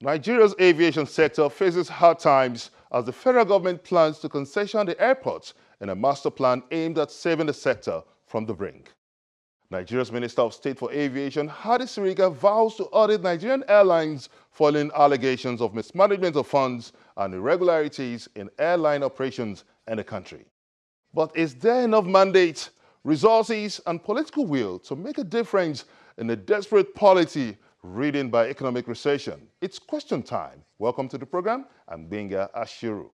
Nigeria's aviation sector faces hard times as the federal government plans to concession the airports in a master plan aimed at saving the sector from the brink. Nigeria's Minister of State for Aviation, Hadi Sirika, vows to audit Nigerian Airlines following allegations of mismanagement of funds and irregularities in airline operations in the country. But is there enough mandate, resources, and political will to make a difference in a desperate polity ridden by economic recession? It's question time. Welcome to the program. I'm Benga Ashiru.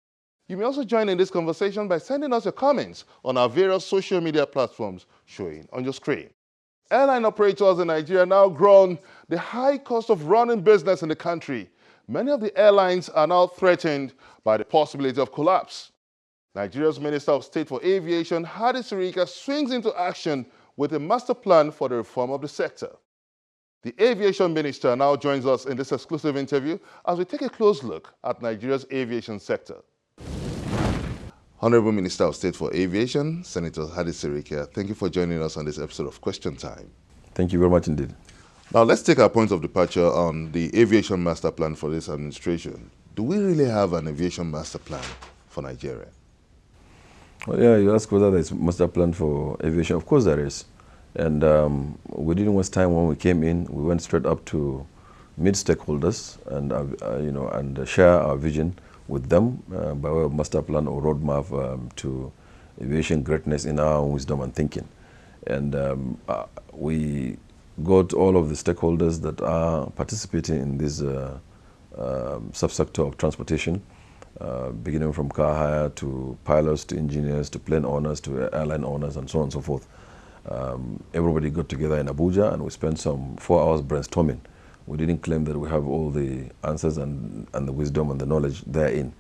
You may also join in this conversation by sending us your comments on our various social media platforms showing on your screen. Airline operators in Nigeria now grown the high cost of running business in the country. Many of the airlines are now threatened by the possibility of collapse. Nigeria's Minister of State for Aviation, Hadi Sirika, swings into action with a master plan for the reform of the sector. The Aviation Minister now joins us in this exclusive interview as we take a close look at Nigeria's aviation sector. Honorable Minister of State for Aviation, Senator Hadi Sirika, thank you for joining us on this episode of Question Time. Thank you very much indeed. Now let's take our point of departure on the aviation master plan for this administration. Do we really have an aviation master plan for Nigeria? Well, yeah, you ask whether there's a master plan for aviation. Of course there is. And we didn't waste time when we came in. We went straight up to meet stakeholders and, and share our vision with them by way of master plan or roadmap to aviation greatness in our own wisdom and thinking. And we got all of the stakeholders that are participating in this subsector of transportation, beginning from car hire to pilots to engineers to plane owners to airline owners and so on and so forth. Everybody got together in Abuja and we spent some 4 hours brainstorming. We didn't claim that we have all the answers and the wisdom and the knowledge therein.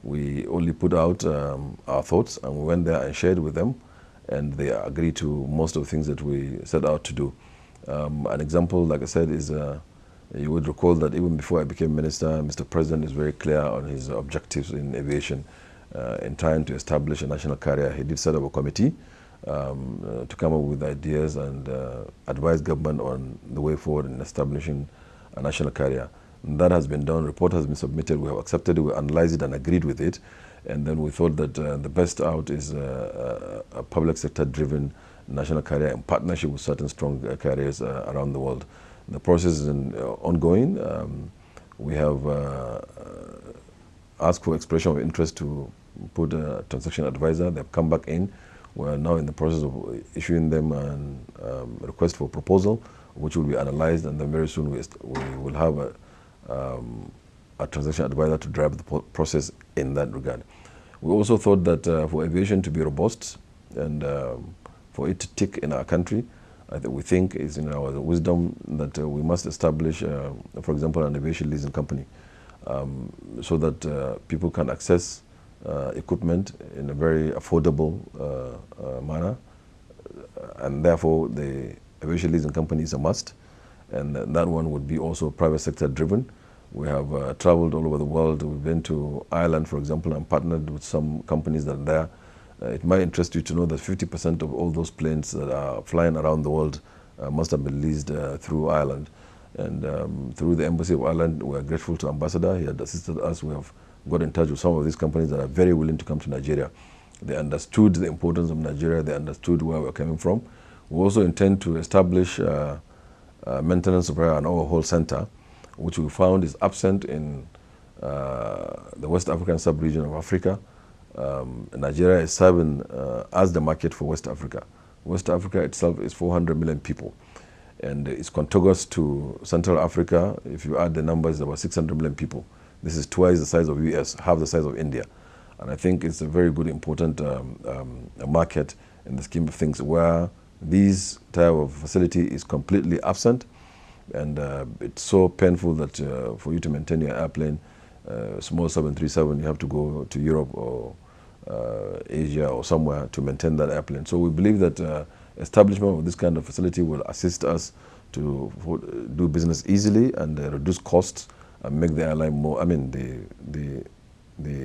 We only put out our thoughts and we went there and shared with them, and they agreed to most of the things that we set out to do. An example, like I said, is you would recall that even before I became minister, Mr. President is very clear on his objectives in aviation. In trying to establish a national carrier, he did set up a committee to come up with ideas and advise government on the way forward in establishing a national carrier. And that has been done. Report has been submitted. We have accepted it. We analyzed it and agreed with it. And then we thought that the best out is a public sector-driven national carrier in partnership with certain strong carriers around the world. The process is ongoing. We have asked for expression of interest to put a transaction advisor. They've come back in. We're now in the process of issuing them a request for proposal, which will be analyzed, and then very soon we will have a transaction advisor to drive the process in that regard. We also thought that for aviation to be robust and for it to tick in our country, we think is in our wisdom that we must establish, for example, an aviation leasing company so that people can access equipment in a very affordable manner, and therefore the aviation leasing company is a must, and that one would be also private sector driven. We have traveled all over the world. We've been to Ireland, for example, and partnered with some companies that are there. It might interest you to know that 50% of all those planes that are flying around the world must have been leased through Ireland. And through the Embassy of Ireland, we're grateful to Ambassador. He had assisted us. We have got in touch with some of these companies that are very willing to come to Nigeria. They understood the importance of Nigeria. They understood where we're coming from. We also intend to establish a maintenance repair and overhaul center, which we found is absent in the West African sub-region of Africa. Nigeria is serving as the market for West Africa. West Africa itself is 400 million people, and it's contiguous to Central Africa. If you add the numbers, about 600 million people. This is twice the size of US, half the size of India. And I think it's a very good, important market in the scheme of things where this type of facility is completely absent. And it's so painful that for you to maintain your airplane, small 737, you have to go to Europe or Asia or somewhere to maintain that airplane. So we believe that establishment of this kind of facility will assist us to do business easily and reduce costs and make the airline more, the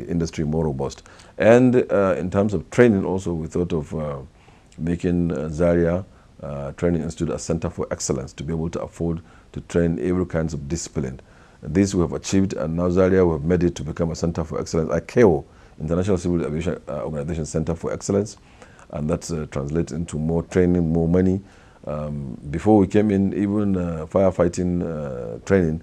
industry more robust. And in terms of training also, we thought of making Zaria Training Institute a center for excellence to be able to afford to train every kinds of discipline. This we have achieved, and now Zaria we have made it to become a center for excellence, ICAO, International Civil Aviation Organization Center for Excellence, and that translates into more training, more money. Before we came in, even firefighting training,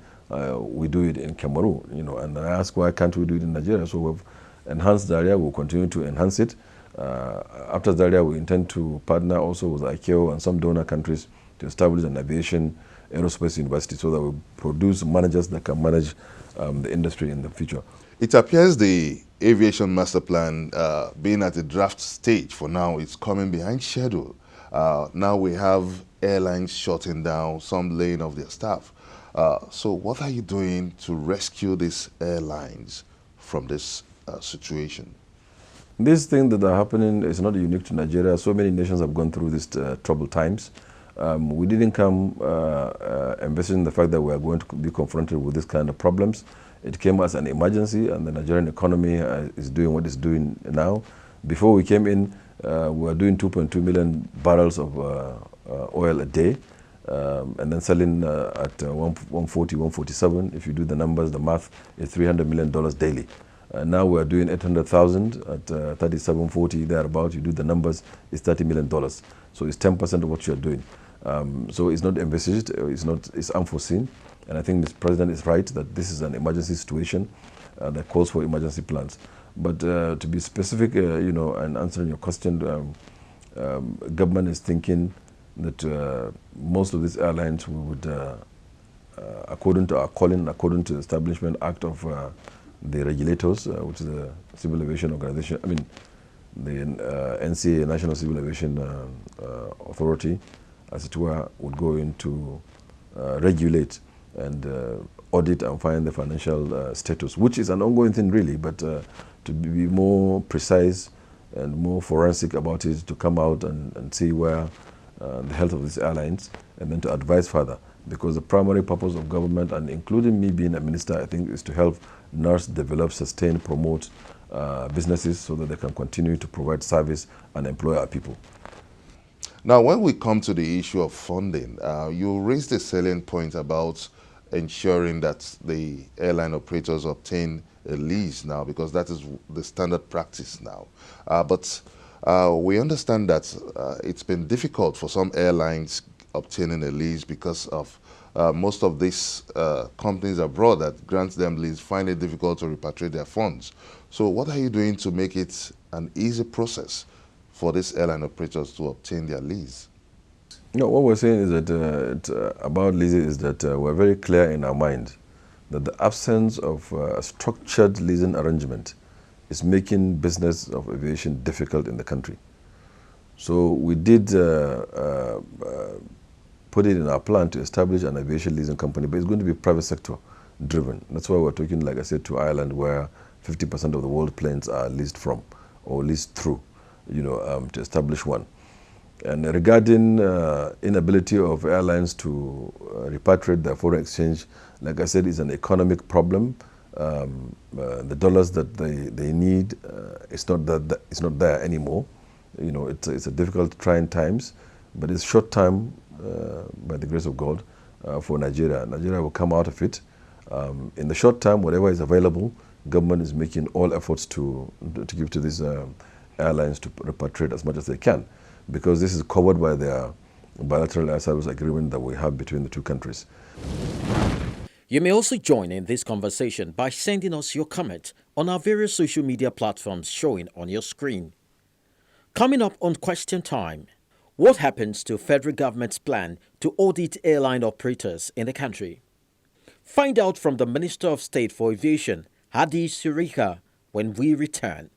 we do it in Cameroon, and I asked why can't we do it in Nigeria? So we've enhanced Zaria, we'll continue to enhance it. After Zaria, we intend to partner also with ICAO and some donor countries to establish an aviation aerospace university so that we produce managers that can manage the industry in the future. It appears the aviation master plan, being at the draft stage for now, is coming behind schedule. Now we have airlines shutting down, some laying off their staff. So what are you doing to rescue these airlines from this situation? These things that are happening is not unique to Nigeria. So many nations have gone through these troubled times. We didn't come envisioning the fact that we are going to be confronted with this kind of problems. It came as an emergency, and the Nigerian economy is doing what it's doing now. Before we came in, we were doing 2.2 million barrels of oil a day, and then selling at 140, 147. If you do the numbers, the math is $300 million daily. Now we're doing 800,000 at 37.40 thereabout. You do the numbers, it's $30 million. So it's 10% of what you're doing. So it's not envisaged, it's unforeseen. And I think this president is right that this is an emergency situation that calls for emergency plans. But to be specific, and answering your question, government is thinking that most of these airlines we would, according to our calling, according to the Establishment Act of the regulators, which is the Civil Aviation Organization, the NCA, National Civil Aviation Authority, as it were, would go into regulate and audit and find the financial status, which is an ongoing thing really, but to be more precise and more forensic about it, to come out and see where the health of these airlines, and then to advise further. Because the primary purpose of government, and including me being a minister, I think, is to help nurse, develop, sustain, promote businesses so that they can continue to provide service and employ our people. Now, when we come to the issue of funding, you raised a salient point about ensuring that the airline operators obtain a lease now, because that is the standard practice now. But we understand that it's been difficult for some airlines obtaining a lease because of most of these companies abroad that grants them lease find it difficult to repatriate their funds. So what are you doing to make it an easy process for these airline operators to obtain their lease? What we're saying is that about leasing is that we're very clear in our mind that the absence of a structured leasing arrangement is making business of aviation difficult in the country. So we did put it in our plan to establish an aviation leasing company, but it's going to be private sector driven. That's why we're talking, like I said, to Ireland, where 50% of the world planes are leased from or leased through, to establish one. And regarding inability of airlines to repatriate their foreign exchange, like I said, is an economic problem. The dollars that they need, it's not there anymore. It's a difficult, trying times, but it's short time, by the grace of God, for Nigeria. Nigeria will come out of it. In the short time, whatever is available, government is making all efforts to give to these airlines to repatriate as much as they can, because this is covered by their bilateral air service agreement that we have between the two countries. You may also join in this conversation by sending us your comment on our various social media platforms showing on your screen. Coming up on Question Time, what happens to federal government's plan to audit airline operators in the country? Find out from the Minister of State for Aviation, Hadi Sirika, when we return.